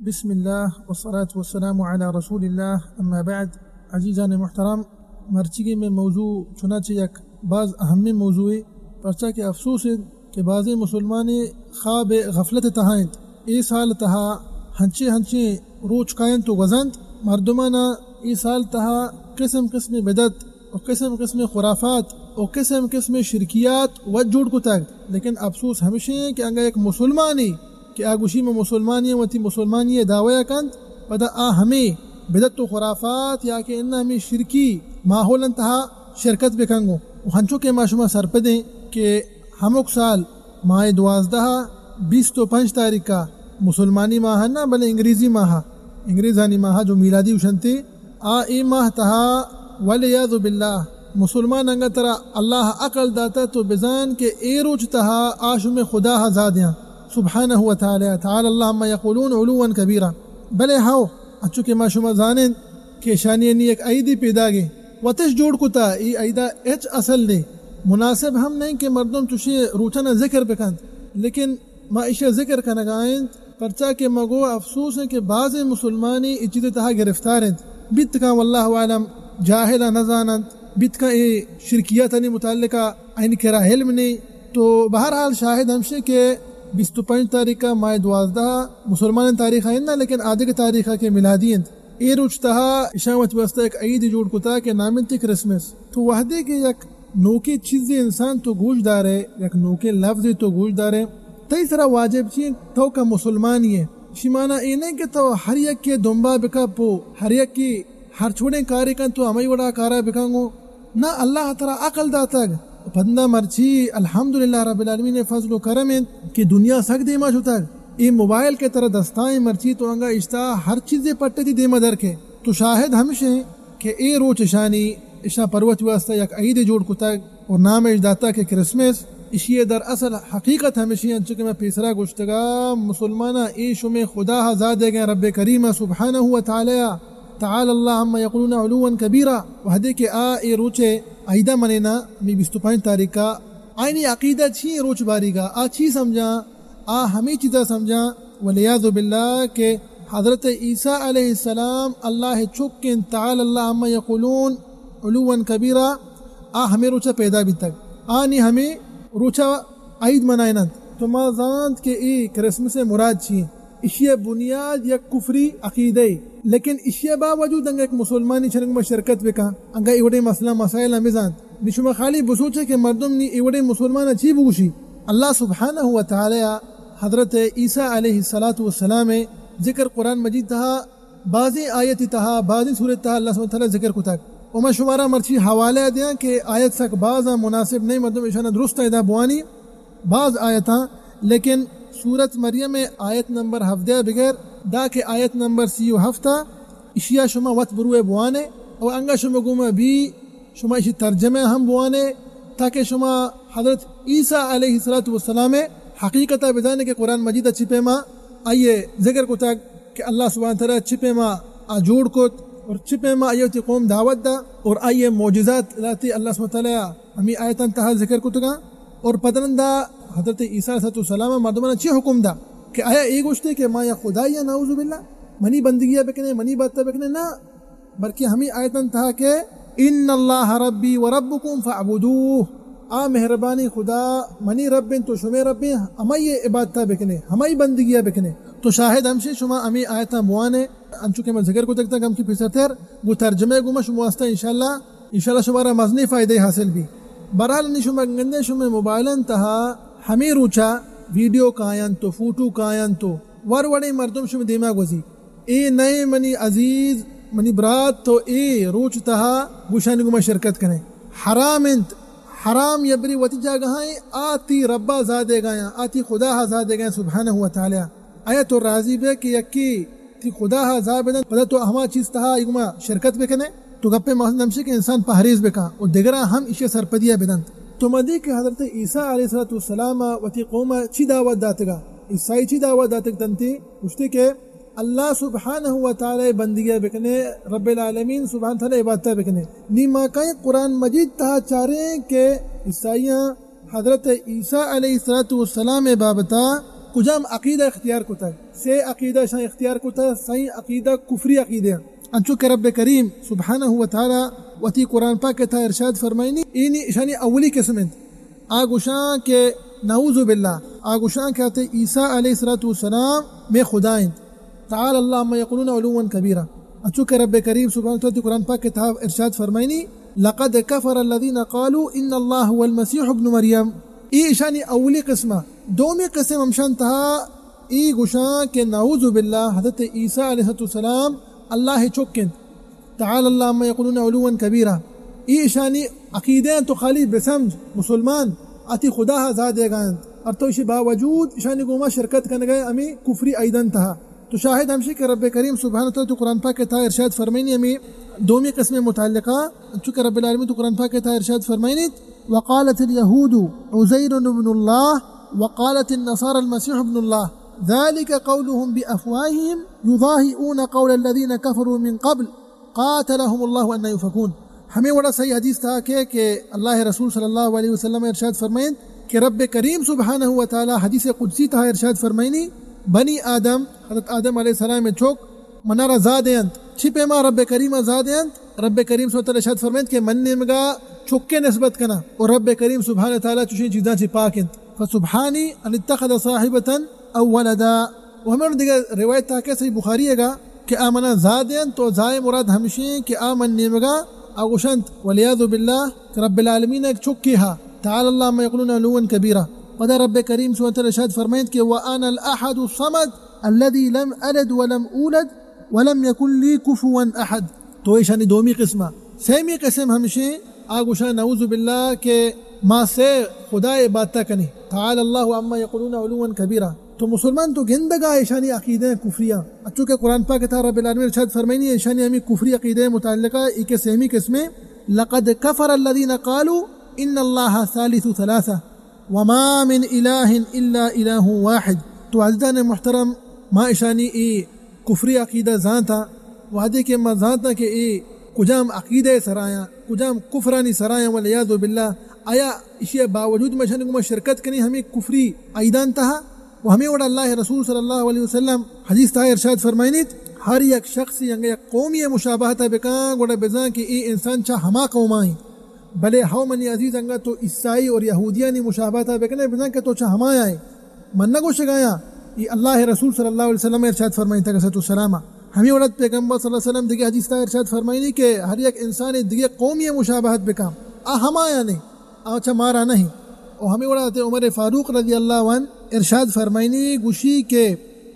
بسم الله والصلاة والسلام على رسول الله اما بعد. عزیزان محترم، مرچگی میں موضوع چنانچہ یک بعض اہم موضوع پرچہ کے افسوس ہے کہ بعض مسلمان خواب غفلت تہائند ای سال تہا ہنچے روچ کائن تو وزند مردمانہ ای سال تہا قسم قسم بدعت اور قسم خرافات اور قسم شرکیات وجھ جوڑ کو تک. لیکن افسوس ہمیشہ ہے کہ اگر ایک مسلمانی کہ آگوشی میں مسلمانی وتی مسلمانی دعویٰ کند پدا ہمیں بدعت و خرافات یا کہ انہا ہمیں شرکی ماحول انتہا شرکت بکنگو ہنچو کے معشومہ سرپدیں کہ ہمک سال ماہ 12 تاریخ کا مسلمانی ماہ نہ بلے انگریزانی ماہ جو میلادی وشنتے ای ماہ تہا ولیعذ باللہ مسلمان انگا ترا اللہ عقل داتا تو بزان کہ اے روچ تہا آشم خدا ہزادیاں سبحانہ و تعالی اللہ عما یقولون علوا کبیرا. بلے ہاؤ اچھو کہ ما شما زانن کہ شانیانی ایک عیدی پیدا گے وطش جوڑ کتا ای عیدہ اچ اصل دے مناسب ہم نہیں کہ مردم تشی روچنا ذکر بکند، لیکن ما اشیا ذکر کنگائند پرچا کہ مگو افسوس ہے کہ بعض مسلمانی اچیت تہا گرفتارند بیت کا واللہ عالم جاہلہ نزانند بیت کا اے شرکیاتانی متعلقہ این کرا علم نہیں. تو بہرحال شاہد ہمشے کہ 25 تاریخ کا ماہ 12 مسلمان تاریخ ہے نا، لیکن آدھے کے تاریخ کے میلادی اے روچ تہا اشامت واسطہ ایک عید جوڑ کتا کہ نامنتی کرسمس. تو وحدے کے یک نوکے چیزیں انسان تو گوش دارے یک نوکے لفظ تو گوش دارے تئی طرح واجب چیئے تو کا مسلمانی ہے شمانہ اے نہیں کہ تو ہر یک کے دنبا بکا پو ہر یک کی ہر چھوڑیں کاری کن تو ہمیں وڑا کارا بکانگو نہ. اللہ تعالیٰ عقل داتا بندہ مرچی الحمدللہ رب العالمین فضل و کرم کہ دنیا سک دیما چھتا یہ موبائل کے طرح دستائیں مرچی تو انگا اشتا ہر چیزیں پٹے تھی دیما در کے. تو شاہد ہمشہ کہ اے روچ شانی اشا پروت واسطہ یک عید جوڑ کتا اور نام اجداتا کہ کرسمس اشیے در اصل حقیقت ہمشی انچہ کہ میں پیسرا گوشتگا مسلمانہ اے شم خدا زادے گئے رب کریم سبحانہ و تعالی اللہ عما یقولون علوا کبیرا. وحدے کہ اے روچے عیدہ منینا ہمیں 25 تاریخ کا آئینی عقیدہ چھی روچ باری گا چھی سمجھا ہمیں چیزا سمجھا ولیعذ باللہ کہ حضرت عیسیٰ علیہ السلام اللہ چکن تعالی اللہ عما یقولون علوا کبیرا ہمیں روچا پیدا بھی تک آنی ہمیں روچا عید منائنا. تو ما زاند کہ ای کرسمس مراد چھی اشیاء بنیاد یا کفری عقیدہ لیکن اشیاء باوجود انگا ایک مسلمانی چنگ میں شرکت بکا انگا ایوڑے مسئلہ مسائل ہمیزان نشما خالی بسوچے کہ مردم نی ایوڑے مسلمان اچھی بوشی. اللہ سبحانہ و تعالی حضرت عیسیٰ علیہ السلام ذکر قرآن مجید تہا بعضی آیت تہا بعضی صورت تہا اللہ سبحانہ تعالی ذکر کتا وما شمارا مرچی حوالہ دیا کہ آیت سک بعضا مناسب نہیں مردم اشانہ درست ایدہ بوانی بعض آیتاں لیکن سورت مریم آیت نمبر 17 بغیر دا کہ آیت نمبر 37 اشیاء شما وقت بروے بوانے اور انگا شما گوما بھی شما اسی ترجمہ ہم بوانے تاکہ شما حضرت عیسیٰ علیہ السلام حقیقتہ بدانے کہ قرآن مجید چھپے ما آئیے ذکر کو تک کہ اللہ سبحانہ تعالیٰ چھپے ما جوڑ کت اور چھپے ما آئیے قوم دعوت دا اور آئیے معجزات لاتی اللہ سبحانہ تعالیٰ ہمیں آیتاں تہا ذکر کو تگا اور پترندہ حضرت عیسیٰ علیہ السلام مردمان اچھی حکم دا کہ آیا ایک گوشتے کہ ما یا خدای یا نعوذ باللہ منی بندگیہ بکنے منی باتہ بکنے نہ بلکہ ہمیں آیتاں تھا کہ ان اللہ ربی و ربکم فاعبدوہ مہربانی خدا منی رب تو شمی رب ہمیں عبادتہ بکنے ہمیں بندگیہ بکنے. تو شاہد ہمشے شما ہمیں آیتاں بوانے انچوکہ میں ذکر کو تک ہم کی پیسر تیر وہ ترجمے گو میں شما واسطہ انشاءاللہ شمارا مزنی فائدے حاصل بھی. برحال نی شما گندے شما موبائلن تہا ہمیں روچا ویڈیو کائن تو فوٹو کائن تو ور وڑے مردم شما دیما گوزی اے نئے منی عزیز منی برات تو اے روچ تہا گوشانی گما شرکت کریں حرام انت حرام یبری وتی جاگہائیں آتی ربا زادے گایا آتی خدا زادے گایا سبحانہ و تعالی. آیا تو راضی بے کہ یکی تی خدا زادے پدا تو ہما چیز تہا گما شرکت بکنے تو گپے محسن نمشے کہ انسان پہریز بکا اور دیگرہ ہم اشیاء سرپدیہ بدن. تو مدی کہ حضرت عیسیٰ علیہ السلام وتی قوم چی دعوت داتگا عیسائی چی دعوت داتگ تنتی پوچھتے کہ اللہ سبحانہ و تعالی بندگیہ بکنے رب العالمین سبحانہ تعالی عبادتہ بکنے نیما کئی قرآن مجید تہا چاریں کہ عیسائیاں حضرت عیسیٰ علیہ السلام بابتا کجام عقیدہ اختیار کتا ہے سے عقیدہ شان اختیار کتا ہے صحیح عقیدہ کفری عقیدہ انچو کہ رب کریم سبحانہ وتعالی وتی قرآن پاک تھا ارشاد فرمائنی اینی شانی اولی قسم آگوشان کے نعوذ باللہ آگوشان کہتے عیسیٰ علیہ السلام میں خدائیں تعالی اللہ عما یقولون علوا کبیرہ انچو کہ رب کریم سبحانہ وتعالی قرآن پاک تھا ارشاد فرمائنی لقد كفر الذين قالوا ان الله هو المسيح ابن مریم ای شانی اولی قسمہ دومی قسم ہمشان تھا ای گوشان کہ نعوذ باللہ حضرت عیسیٰ علیہ السلام اللہ چکن تعالی اللہ عما یقولون علوا کبیرہ ای شانی عقیدیں تو خالی بسمج مسلمان آتی خدا زادے گاند اور تو اسی باوجود شانی گوما شرکت کرنے گئے امی کفری ایدن تھا تو شاہد ہمشی کہ رب کریم سبحانہ وتعالی تو قرآن پاک تھا ارشاد فرمائنی امی دومی قسم متعلقہ چونکہ رب العالمین تو قرآن پاک تھا ارشاد فرمائنی وقالت اليهود عزير ابن الله وقالت النصارى المسيح ابن الله ذلك قولهم بأفواههم يضاهئون قول الذين كفروا من قبل قاتلهم الله أن يفكون ہمیں بڑا صحیح حدیث تھا کہ اللہ رسول صلی اللہ علیہ وسلم ارشاد فرمائیں کہ رب کریم سبحانہ وتعالی حدیث قدسی تھا ارشاد فرمائنی بنی آدم حضرت آدم علیہ السلام میں چوک منارا زادیانت چھپے ما رب کریم زادیانت رب کریم صلی اللہ علیہ ارشاد فرمائیں کہ من نمگا چکے نسبت کنا اور رب کریم سبحانہ وتعالی چوشی چیزاں چی پاکند فسبحانی ان اتخذ صاحبتا او ولدا وہمیں دیگر روایت تھا کہ صحیح بخاری ہے گا کہ آمنا زادیانت تو زائے مراد ہمشیں کہ آمن نمگا اغشنت والعیاذ باللہ رب العالمین ایک چکی ہا تعالی اللہ ما یقولون علوا کبیرہ ودا رب کریم سبحانہ وتعالی ارشاد فرمائیں کہ وانا الاحد الصمد الذي لم الد ولم اولد ولم يكن لي كفوا احد تو ایشانی دومی قسمہ سیمی قسم ہمشیں آگوشا نعوذ باللہ کہ ما سے خدا عبادتہ کنی تعالی اللہ عما یقولون علوا کبیرہ تو مسلمان تو گندگا ایشانی عقیدیں کفریہ چونکہ قرآن پاک تھا رب العالمین ارشاد فرمائنی ایشانی ہمیں کفری عقیدیں متعلقہ ایک سیمی قسمیں لقد كفر الذين قالوا ان اللہ ثالث ثلاثہ وما من الہ الا الہ واحد تو عزیزان محترم ما ایشانی ای کفری عقیدہ زانتا وحدی کے ما زانتا کہ ای کجام عقیدہ سرایاں کجام کفرانی سرایاں والعیاذ باللہ آیا اسی باوجود میں شانی کو شرکت کنی ہمیں کفری ایدان تہا وہ ہمیں وڑا اللہ رسول صلی اللہ علیہ وسلم حدیث تھا ارشاد فرمائنی ہر یک شخص یک قومی مشابہت بکان گوڑا بزان کہ ای انسان چاہ ہما قومائیں بلے ہو منی عزیز انگا تو عیسائی اور یہودیانی مشابہت بکنے بزان کہ تو چاہ ہما آئے منہ کو شگایا یہ اللہ رسول صلی اللہ علیہ وسلم ارشاد فرمائنی تھا کہ السلامہ ہمیں وڑا پیغمبر صلی اللہ علیہ وسلم دیگے حدیث تھا ارشاد فرمائنی کہ ہر یک انسان دیگے قومی مشابہت بکام ہما آیا نہیں اچھا مارا نہیں اور ہمیں وڑا عمر فاروق رضی اللہ عنہ ارشاد فرمائنی گوشی کے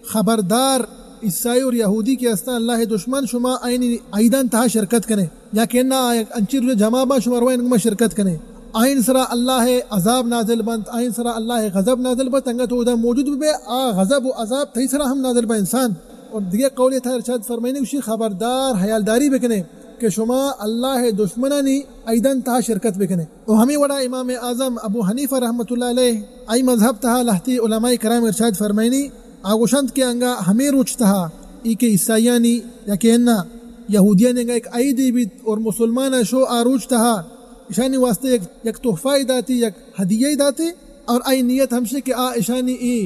خبردار عیسائی اور یہودی کے استان اللہ دشمن شما آئین ایدان تہا شرکت کنے یا کہنا انچیر جمع با شما روائن انگما شرکت کنے آئین سرا اللہ عذاب نازل بند آئین سرا اللہ غضب نازل بند انگا تو ادھا موجود بے غضب و عذاب تھی سرا ہم نازل با انسان اور دیگه قولی تھا ارشاد فرمائنی گوشی خبردار حیالداری بکنے کہ شما اللہ دشمنانی ایدان تہا شرکت بکنے اور ہمیں وڑا امام اعظم ابو حنیفہ رحمۃ اللہ علیہ ای مذہب تہا لہتی علماء کرام ارشاد فرمائنی آگوشند کے انگا ہمیں روچ تہا ای کے عیسائیانی یا کہ انہا یہودیانی انگا ایک عیدی بیت اور مسلمان شو آروچ تہا اشانی واسطے یک تحفہ داتی یک ہدیہ داتی اور ای نیت ہمشے کہ اشانی ای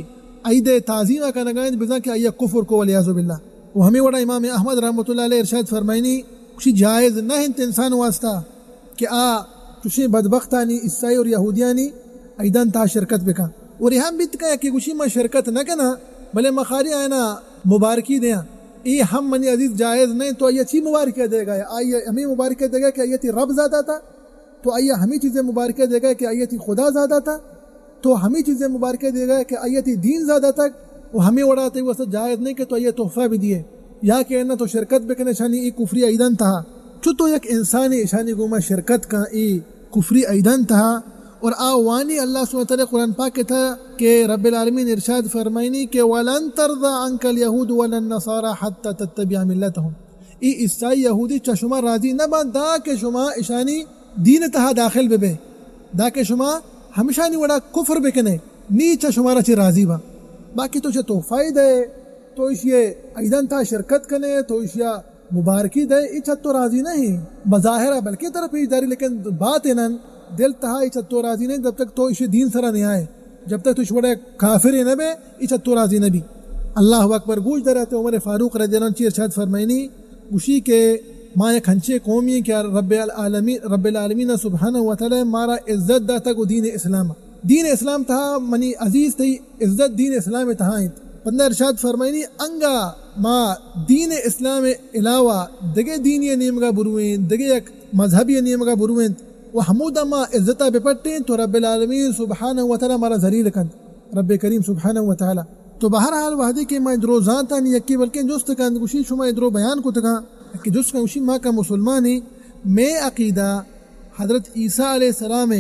عید تعظیمہ کا نگائند بزن کہ ای کفر کو والعیاذ باللہ وہ ہمیں وڑا امام احمد رحمۃ اللہ علیہ ارشاد فرمائنی کچھ جائز نہ انت انسان واسطہ کہ کچھ بدبختانی عیسائی اور یہودیانی ایدان تا شرکت بکا اور یہاں بیت کا کہ کچھ میں شرکت نہ کنا بلے مخاری آئینا مبارکی دیا ای ہم منی عزیز جائز نہیں تو یہ چی مبارکہ دے گا آئیے ہمیں مبارکہ دے گا کہ آئیتی رب زیادہ تھا تو آئیے ہمیں چیزیں مبارکہ دے گا کہ آئیتی خدا زیادہ تھا تو ہمیں چیزیں مبارکہ دے گا کہ آئیتی دین زیادہ تک وہ ہمیں اڑاتے وہ سب جائز نہیں کہ تو آئیے تحفہ بھی دیے یا کہ انہ تو شرکت بکنے شانی ای کفری ایدان تھا چو تو یک انسانی شانی گوما شرکت کا ای کفری ایدان تھا اور آوانی اللہ سبحانہ وتعالی قرآن پاک کے تھا کہ رب العالمین ارشاد فرمائنی کہ وَلَن تَرْضَ عَنْكَ الْيَهُودُ وَلَا النَّصَارَى حَتَّى تَتَّبِعَ مِلَّتَهُمْ ای عیسائی یہودی چا شما راضی نہ با دا کہ شما اشانی دین تہا داخل بے دا کہ شما ہمشانی وڑا کفر بکنے نیچا شمارا چی راضی با باقی تو چا تحفہ دے تو اس یہ ایدان تھا شرکت کنے تو اس یا مبارکی دے ای چھت تو راضی نہیں بظاہرہ بلکہ طرف ہی جاری لیکن بات انن دل تہا ای چھت تو راضی نہیں جب تک تو اس دین سرا نہیں آئے جب تک تو چھوڑے کافر نہ بے اچھا تو راضی نبی اللہ اکبر گوش در رہتے عمر فاروق رضی اللہ عنہ چیر ارشاد فرمائنی گوشی کے ما یک ہنچے قومی کیا رب العالمین سبحانہ و تعالی مارا عزت داتا کو دین اسلام تھا منی عزیز تھی عزت دین اسلام تھا بندہ ارشاد فرمائنی انگا ما دین اسلام علاوہ دگے دینی نیمگا بروین دگے یک مذہبی نیمگا بروین و حمودہ ما عزتہ بپٹیں تو رب العالمین سبحانہ و تعالی مارا ذلیل کند رب کریم سبحانہ و تعالی تو بہرحال وحدی کہ میں ادرو ذاتا نہیں یکی بلکہ جست کند گوشی شما ادرو بیان کو تکا کہ جست کا گوشی ما کا مسلمانی میں عقیدہ حضرت عیسیٰ علیہ السلام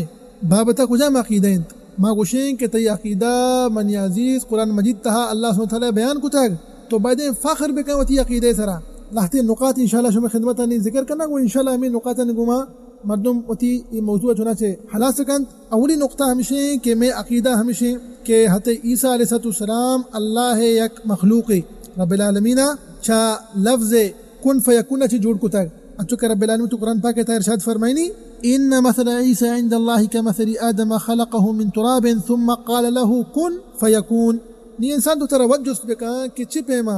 بابتا کجا عقیدہ انت ما گوشیں کہ تی عقیدہ من عزیز قرآن مجید تہا اللہ سبحانہ وتعالی بیان کو تک تو بعد فخر بکن وتی عقیدہ سرا لہتے نقاط انشاءاللہ شما خدمتا نہیں ذکر کرنا وہ انشاءاللہ ہمیں نقاطا نگوما مردم وتی یہ موضوع چنا سے حلا سکند اولی نقطہ ہمیشہ کہ میں عقیدہ ہمیشہ کہ حضرت عیسیٰ علیہ السلام اللہ یک مخلوق رب العالمین چا لفظ کن فیکون چی جوڑ کو تک اچھو کہ رب العالمین تو قرآن پاک ارشاد فرمائنی ان مثل عیسیٰ عند اللہ كمثل آدم خلقه من تراب ثم قال له کن فیکون نی انسان تو توجہ بکا کہ چپے ما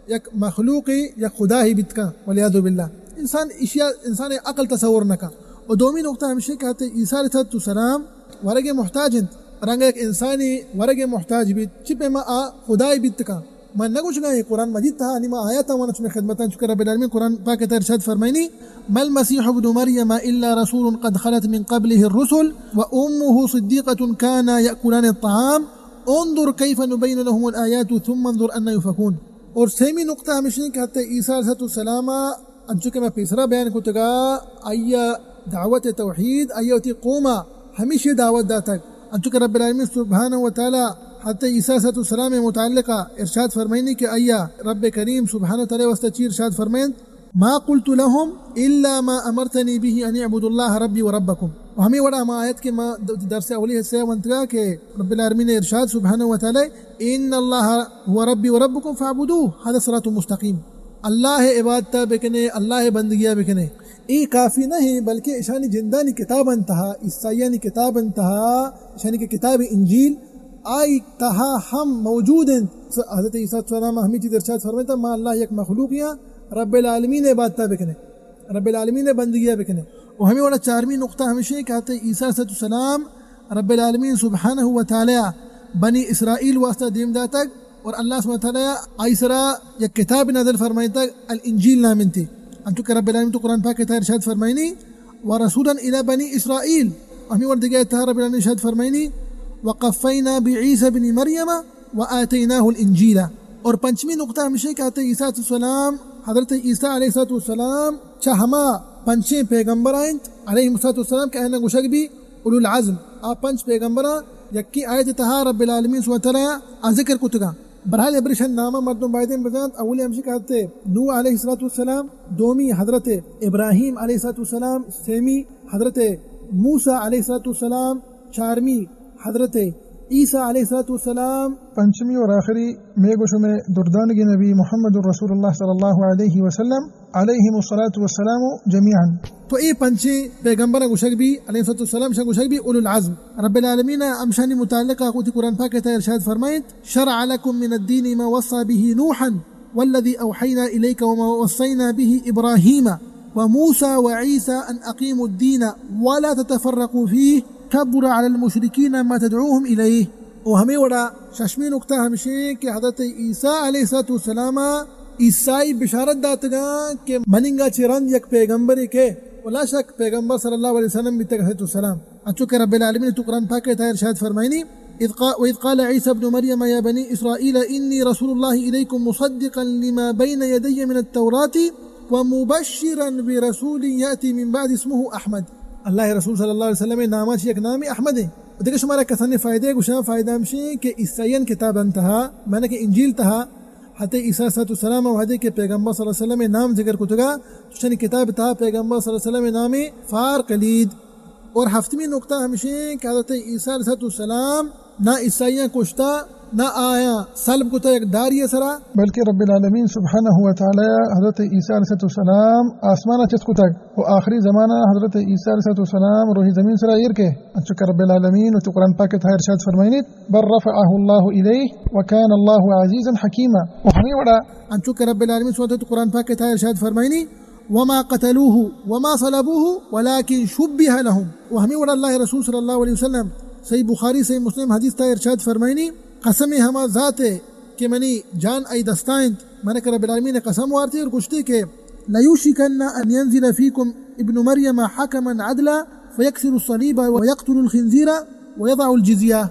یک مخلوق یک خدا ہی بتکا والعیاذ باللہ انسان عقل تصور نکا اور دومی نقطہ ہمیشہ کہتے عیسیٰ علیہ السلام ورگ محتاج رنگ ایک انسانی ورگ محتاج بیت چپے ما خدای بیت کا من نگو چکا ہے قرآن مجید تھا انما آیاتا وانا چمیں خدمتان چکا رب العالمین قرآن پاک ارشاد فرمائنی ما المسیح ابن مریم الا رسول قد خلت من قبله الرسل وامه صدیقة كانا یأکلان الطعام انظر کیف نبین لهم الآیات ثم انظر ان یفکون اور سیمی نقطہ ہمیشہ کہتے عیسیٰ علیہ السلام انچو کہ میں پیسرا بیان کو تگا آیا دعوت توحید ایوتی قوما ہمیشہ دعوت دا تک انچو کہ رب العالمین سبحانہ و تعالی حضرت عیسیٰ علیہ السلام متعلقہ ارشاد فرمائنی کہ ایا رب کریم سبحانہ و تعالی واسطہ ارشاد فرمائن ما قلت لهم الا ما امرتنی به ان اعبدوا اللہ ربی و ربکم و ہمیں وڑا ہم آیت کے ما درس اولی حصہ منتگا کہ رب العالمین ارشاد سبحانہ و تعالی ان اللہ هو ربی و ربکم فاعبدوه هذا صراط مستقیم اللہ عبادت بکنے اللہ بندگیاں بکنے ای کافی نہیں بلکہ اشانی جندانی کتاب انتہا عیسائیانی کتاب انتہا اشانی کی کتاب انجیل آئی تہا ہم موجود ہیں حضرت عیسیٰ علیہ السلام ہمیں چیز ارشاد فرماتا ما اللہ یک مخلوقیاں رب العالمین عبادتہ بکنے رب العالمین بندگیاں بکنے اور ہمیں وڑا چارمی نقطہ ہمیشہ کہتے ہیں عیسیٰ علیہ السلام رب العالمین سبحانہ و تعالی بنی اسرائیل واسطہ دیم دا تک اور اللہ سبحانہ و تعالی آئیسرا یک کتاب نازل فرمائی تک الانجیل نامن تھی انتو کہ رب العالمین تو قرآن پاک تا ارشاد فرمائنی ورسولا الى بنی اسرائیل ہمیں ورد گئے تھا رب العالمین ارشاد فرمائنی وقفینا بعیسی بن مریم وآتیناہ الانجیل اور پنچمی نقطہ ہمیشہ کہتے ہیں عیسیٰ علیہ السلام حضرت عیسیٰ علیہ السلام چاہما پنچیں پیغمبر آئیں علیہ السلام کہ اہنا گوشک بھی اولو العزم آپ پنچ پیغمبرہ یکی آیت تہا رب العالمین سبحانہ وتعالی ذکر کتگا برحال ابرشن نامہ مردم بائدین بزانت اولی ہمشی کہتے نوح علیہ السلام دومی حضرت ابراہیم علیہ السلام سیمی حضرت موسیٰ علیہ السلام چارمی حضرت عیسیٰ علیہ السلام پنچمی اور آخری میگوش میں دردانگی نبی محمد رسول اللہ صلی اللہ علیہ وسلم علیہم الصلاة والسلام جميعا تو ای پنچی پیغمبر گوشک بھی علیہ السلام شاہ گوشک بھی اولو العزم رب العالمین امشانی متعلقہ قوتی قرآن پاک تا ارشاد فرمائت شرع لکم من الدین ما وصى به نوحا والذي اوحینا الیک وما وصینا به ابراہیم وموسى وعیسى ان اقیموا الدین ولا تتفرقوا فیہ کبر علی المشرکین ما تدعوهم الیہ اور ہمیں وڑا ششمی نقطہ ہمشہ کہ حضرت عیسیٰ علیہ السلام عیسائی بشارت داتگا کہ مننگا چرند یک پیغمبری کے ولا شک پیغمبر صلی اللہ علیہ وسلم بھی تک السلام اچھو کہ رب العالمین تو قرآن پاک تا ارشاد فرمائنی وَإِذْ قَالَ عِيسَى ابْنُ مَرْيَمَ يَا بَنِي إِسْرَائِيلَ إِنِّي رَسُولُ اللَّهِ إِلَيْكُمْ مُصَدِّقًا لِمَا بَيْنَ يَدَيَّ مِنَ التَّوْرَاةِ وَمُبَشِّرًا بِرَسُولٍ يَأْتِي مِن بَعْدِ اسْمُهُ أَحْمَدُ اللہ رسول صلی اللہ علیہ وسلم نامہ چی ایک نامی احمد ہے دیکھیں شمارا کسانی فائدے گوشان فائدہ ہمشی کہ عیسائیان کتاب انتہا میں نے کہ انجیل تہا حضرت عیسیٰ علیہ السلام و حضرت کے پیغمبر صلی اللہ علیہ وسلم نام ذکر کتگا چنی کتاب تھا پیغمبر صلی اللہ علیہ وسلم نام فار قلید اور ہفتمی نقطہ ہمشی کہ حضرت عیسیٰ علیہ السلام نہ عیسائیاں کشتا نہ آیا سلب کو ایک داری سرا بلکہ رب العالمین سبحانہ و تعالی حضرت عیسیٰ علیہ السلام آسمان چس کو تک وہ آخری زمانہ حضرت عیسیٰ علیہ السلام روحی زمین سرا ایر کے انچہ رب العالمین و قرآن پاک تھا ارشاد فرمائنی بل رفعہ اللہ الیہ وکان اللہ عزیزا حکیما و ہمیں وڑا انچہ رب العالمین سوات قرآن پاک تھا ارشاد فرمائنی وما قتلوه وما صلبوه ولكن شبه لهم وہمیں وڑا اللہ رسول صلی اللہ علیہ وسلم صحیح بخاری صحیح مسلم حدیث تھا ارشاد فرمائنی قسم ہما ذات ہے کہ منی جان ای دستائیں میں نے رب العالمین نے قسم وارتی اور گشتی کہ لیوشکن ان ينزل فیکم ابن مریم حکما عدلا فیکسر الصلیب ویقتل الخنزیر ویضع الجزیہ.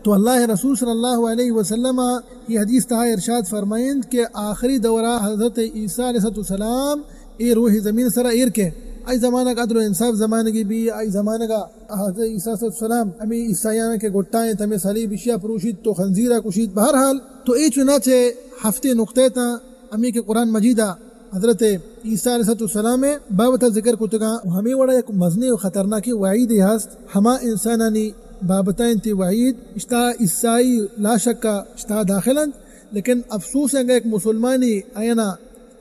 تو اللہ رسول صلی اللہ علیہ وسلم کی حدیث تھا ارشاد فرمائیں کہ آخری دورہ حضرت عیسیٰ علیہ السلام اے روح زمین سرا ایر کے ای زمانہ کا عدل و انصاف زمانہ کی بھی ای زمانہ کا حضرت عیسیٰ علیہ السلام امی عیسائیان کے گٹائیں تمہیں صلیب اشیاء پروشید تو خنزیرہ کشید. بہرحال تو ای چنانچہ ہفتے نقطے تا امی کے قرآن مجیدہ حضرت عیسیٰ علیہ السلام بابتا ذکر کتگا ہمیں وڑا ایک مزنی و خطرناکی وعید ہست ہما انسانانی بابتائیں تی وعید اشتا عیسائی لا شکا اشتا داخلن لیکن افسوس ہے ایک مسلمانی اینا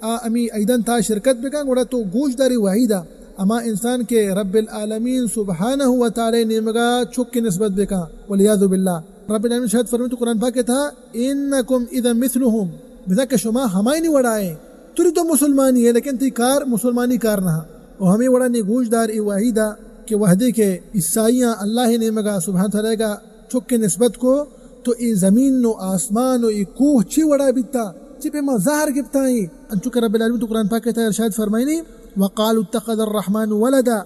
امی ایدن تا شرکت بکن وڑا تو گوش داری وحیدہ اما انسان کے رب العالمین سبحانہ و تعالی نعمگا چھک کی نسبت بکن والعیاذ باللہ. رب العالمین شاید فرمائے تو قرآن پاک تھا انکم اذا مثلہم بذا کہ شما ہمائی نہیں وڑائے توری تو مسلمانی ہے لیکن تی کار مسلمانی کار نہ اور ہمیں وڑا نے گوش دار ای وحیدہ کہ وحدے کے عیسائیاں اللہ نعمگا سبحانہ تعالی کا چھک کی نسبت کو تو ای زمین و آسمان و ای کوہ چی وڑا بیتا چپے ما ظاہر گفتائیں انچکہ رب العالمین تو قرآن پاک کہتا ہے ارشاد فرمائنی وقالوا اتخذ الرحمن ولدا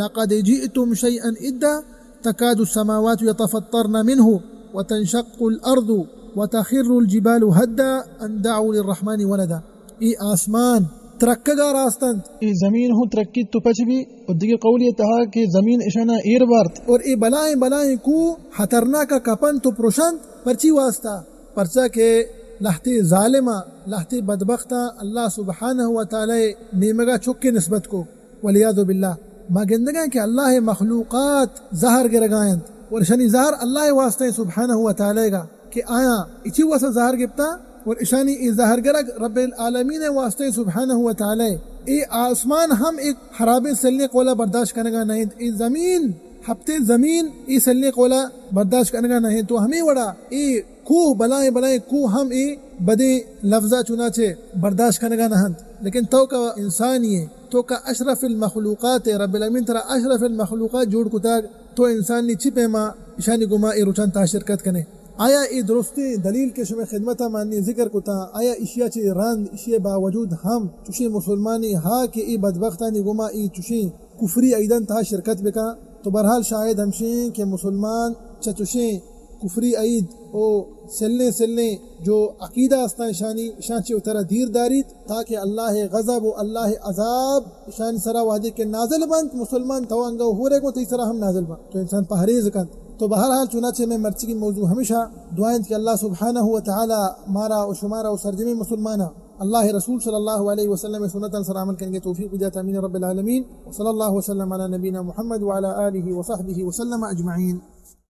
لقد جئتم شيئا ادا تكاد السماوات يتفطرن منه وتنشق الارض وتخر الجبال هدا ان دعوا للرحمن ولدا. ای آسمان ترکگا راستند ای زمین ہوں ترکی تو پچ بھی اور دیگر قول یہ تھا کہ زمین اشانہ ایر بارت اور ای بلائیں کو حترنا کا کپن تو پروشند پرچی واسطہ پرچا کے لہتے ظالمہ لہتے بدبختہ اللہ سبحانہ و تعالی نیمگا چھک کے نسبت کو والعیاذ باللہ ما گندگاں کہ اللہ مخلوقات زہر گرگائند اور شانی زہر اللہ واسطہ سبحانہ و تعالی گا کہ آیا اچھی واسطہ زہر گپتا اور اشانی ای زہر گرگ رب العالمین واسطہ سبحانہ و تعالی. ای آسمان ہم ایک حراب سلنے قولا برداشت کرنے گا نہیں ای زمین ہفتے زمین ای سلنے قولا برداشت کرنے گا نہیں تو ہمیں وڑا ای کوہ بلائیں کوہ ہم ای بدے لفظہ چنانچہ برداشت کرنے گا نہیں لیکن تو کا انسان یہ تو کا اشرف المخلوقات رب العالمین ترا اشرف المخلوقات جوڑ کتا تو انسان نی چھپے ما اشانی گما ای روچان تا شرکت کنے. آیا ای درستی دلیل کے شمع خدمتا مانی ذکر کتا آیا اشیاء چی راند اشیاء باوجود ہم چوشی مسلمانی ہا کہ ای بدبختانی گما ای چوشی کفری ایدن تا شرکت بکا تو برحال شاید ہمشیں کہ مسلمان چچوشیں کفری عید او سلنے جو عقیدہ استان شانچے اترا دیر دارید تاکہ اللہ غضب و اللہ عذاب شان سرا وعدے کے نازل بند مسلمان توانگا ہو رہے کو تیسرا ہم نازل بند تو انسان پہریز کند. تو بہرحال چنانچہ میں مرچی کی موضوع ہمیشہ دعائیں کہ اللہ سبحانہ و تعالی مارا و شمارا و سرجمی مسلمانہ اللہ رسول صلی اللہ علیہ وسلم سنت سر عمل کریں گے توفیق دیتا امین رب العالمین. وصلی اللہ وسلم علی نبینا محمد وعلی آلہ وصحبہ وسلم اجمعین.